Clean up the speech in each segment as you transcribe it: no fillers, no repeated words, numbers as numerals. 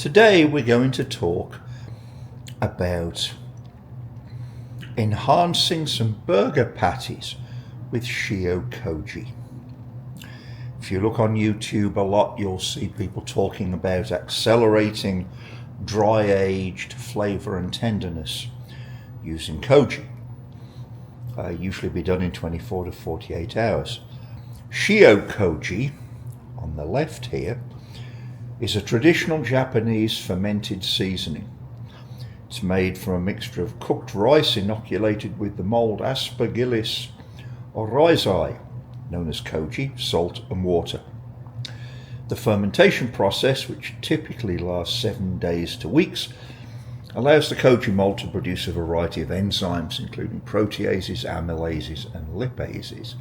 Today we're going to talk about enhancing some burger patties with Shio Koji. If you look on YouTube a lot, you'll see people talking about accelerating dry-aged flavour and tenderness using Koji. Usually be done in 24 to 48 hours. Shio Koji, on the left here, is a traditional Japanese fermented seasoning. It's made from a mixture of cooked rice inoculated with the mold Aspergillus oryzae, known as Koji, salt and water. The fermentation process, which typically lasts 7 days to weeks, allows the Koji mold to produce a variety of enzymes, including proteases, amylases, and lipases.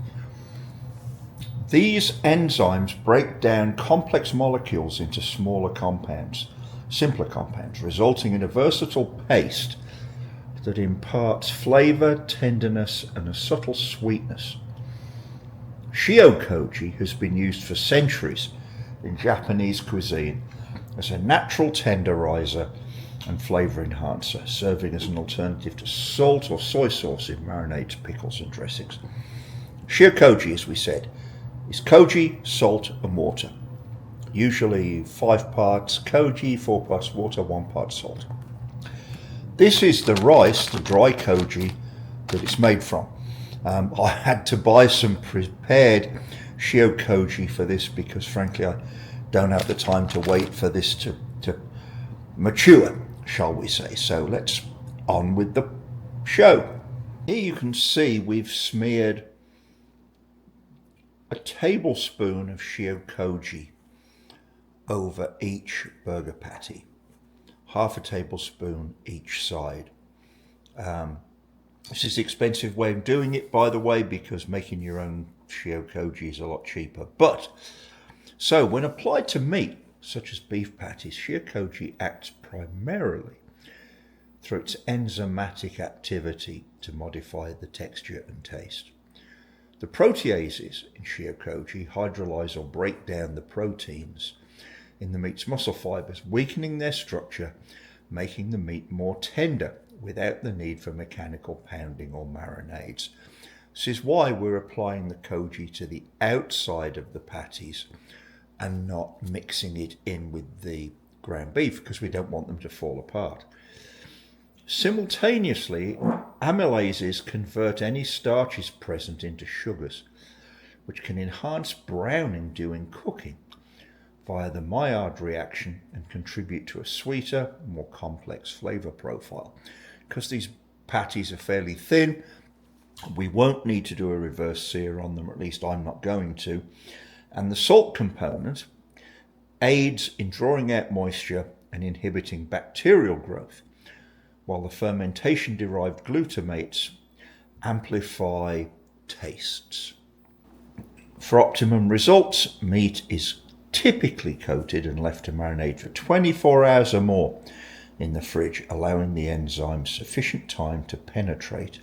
These enzymes break down complex molecules into smaller compounds, simpler compounds, resulting in a versatile paste that imparts flavour, tenderness, and a subtle sweetness. Shio Koji has been used for centuries in Japanese cuisine as a natural tenderizer and flavour enhancer, serving as an alternative to salt or soy sauce in marinades, pickles, and dressings. Shio Koji, as we said, is Koji, salt, and water. Usually 5 parts Koji, 4 parts water, 1 part salt. This is the rice, the dry Koji, that it's made from. I had to buy some prepared Shio Koji for this because frankly I don't have the time to wait for this to mature, shall we say. So let's on with the show. Here you can see we've smeared a tablespoon of Shio Koji over each burger patty, half a tablespoon each side. This is the expensive way of doing it, by the way, because making your own Shio Koji is a lot cheaper. So when applied to meat, such as beef patties, Shio Koji acts primarily through its enzymatic activity to modify the texture and taste. The proteases in Shio Koji hydrolyze or break down the proteins in the meat's muscle fibers, weakening their structure, making the meat more tender without the need for mechanical pounding or marinades. This is why we're applying the Koji to the outside of the patties and not mixing it in with the ground beef because we don't want them to fall apart. Simultaneously, amylases convert any starches present into sugars, which can enhance browning during cooking via the Maillard reaction and contribute to a sweeter, more complex flavour profile. Because these patties are fairly thin, we won't need to do a reverse sear on them, or at least I'm not going to. And the salt component aids in drawing out moisture and inhibiting bacterial growth, while the fermentation-derived glutamates amplify tastes. For optimum results, meat is typically coated and left to marinate for 24 hours or more in the fridge, allowing the enzymes sufficient time to penetrate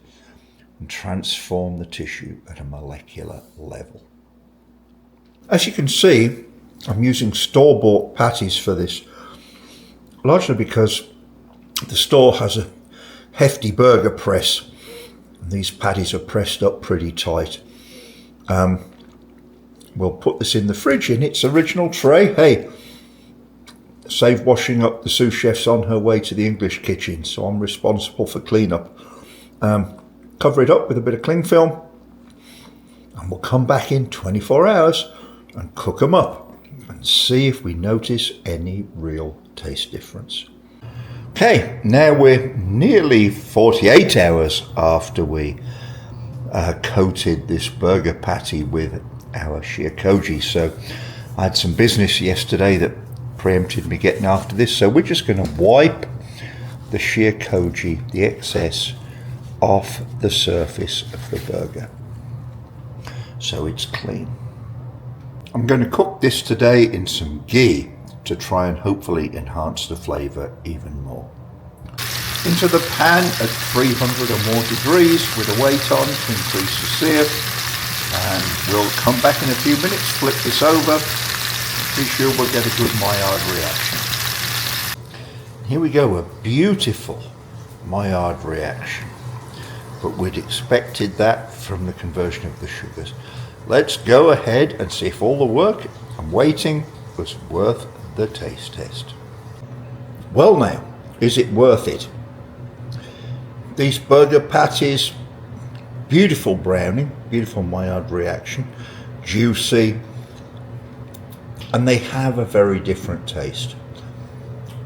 and transform the tissue at a molecular level. As you can see, I'm using store-bought patties for this, largely because the store has a hefty burger press and these patties are pressed up pretty tight. We'll put this in the fridge in its original tray. Hey, save washing up, the sous chef's on her way to the English kitchen, so I'm responsible for cleanup. Cover it up with a bit of cling film and we'll come back in 24 hours and cook them up and see if we notice any real taste difference. Okay, now we're nearly 48 hours after we coated this burger patty with our Shio Koji. So I had some business yesterday that preempted me getting after this. So we're just going to wipe the Shio Koji, the excess, off the surface of the burger so it's clean. I'm going to cook this today in some ghee to try and hopefully enhance the flavour even more. Into the pan at 300 or more degrees with a weight on to increase the sear, and we'll come back in a few minutes, flip this over, be sure we'll get a good Maillard reaction. Here we go, a beautiful Maillard reaction. But we'd expected that from the conversion of the sugars. Let's go ahead and see if all the work and waiting was worth the taste test. Well now, is it worth it? These burger patties, beautiful browning, beautiful Maillard reaction, juicy, and they have a very different taste.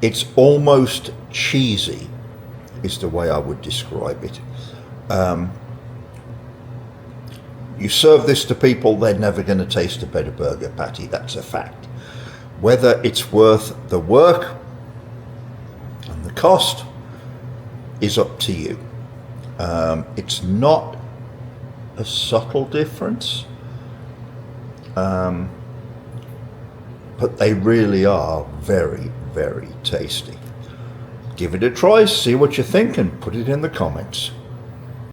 It's almost cheesy, is the way I would describe it. You serve this to people, they're never going to taste a better burger patty, that's a fact. Whether it's worth the work and the cost is up to you. It's not a subtle difference, but they really are very, very tasty. Give it a try, see what you think, and put it in the comments.